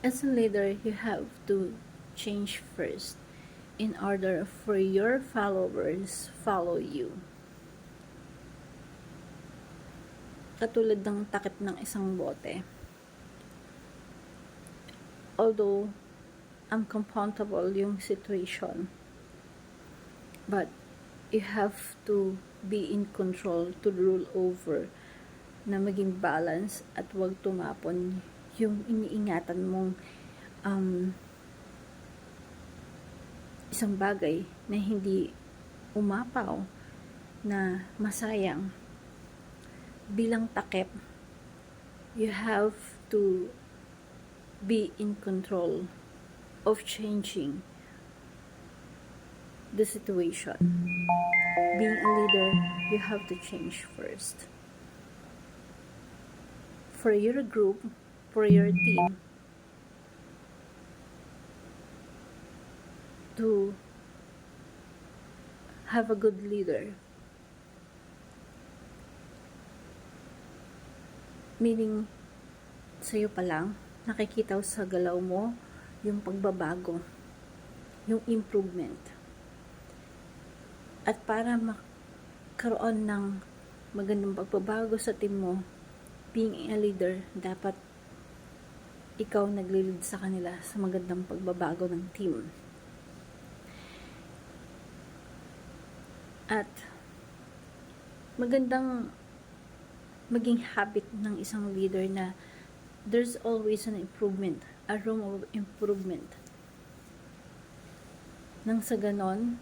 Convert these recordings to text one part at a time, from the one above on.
As a leader, you have to change first in order for your followers follow you. Katulad ng takip ng isang bote. Although uncomfortable yung situation, but you have to be in control to rule over, na maging balance at huwag tumapon yung iniingatan mong isang bagay na hindi umapaw, na masayang. Bilang takip, you have to be in control of changing the situation. Being a leader, you have to change first. For your group, for your team, to have a good leader. Meaning, sa'yo pa lang, nakikita sa galaw mo yung pagbabago, yung improvement. At para magkaroon ng magandang pagbabago sa team mo, being a leader, dapat ikaw nagli-lead sa kanila sa magandang pagbabago ng team. At magandang maging habit ng isang leader na there's always an improvement, a room of improvement. Nang sa ganon,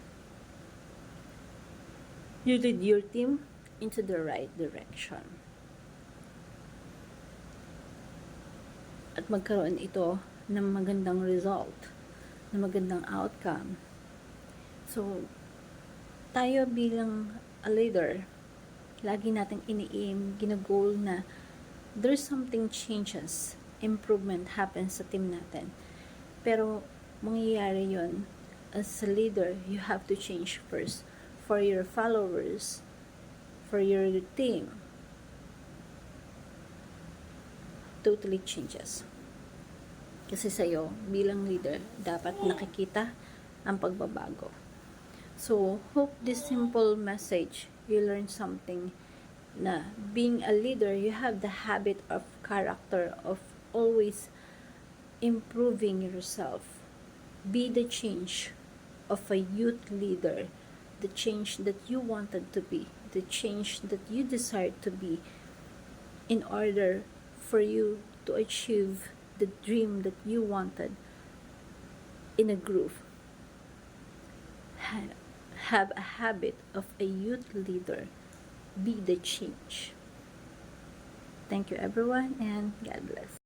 you lead your team into the right direction. At magkaroon ito ng magandang result, ng magandang outcome. So, tayo bilang a leader, lagi natin ini-aim, gina-goal na there's something changes, improvement happens sa team natin. Pero, mangyayari yun, as a leader, you have to change first for your followers, for your team. Totally changes. Kasi sa'yo, bilang leader, dapat nakikita ang pagbabago. So, hope this simple message, you learn something, na being a leader, you have the habit of character of always improving yourself. Be the change of a youth leader, the change that you wanted to be, the change that you desired to be, in order for you to achieve the dream that you wanted in a group. Have a habit of a youth leader. Be the change. Thank you everyone, and God bless.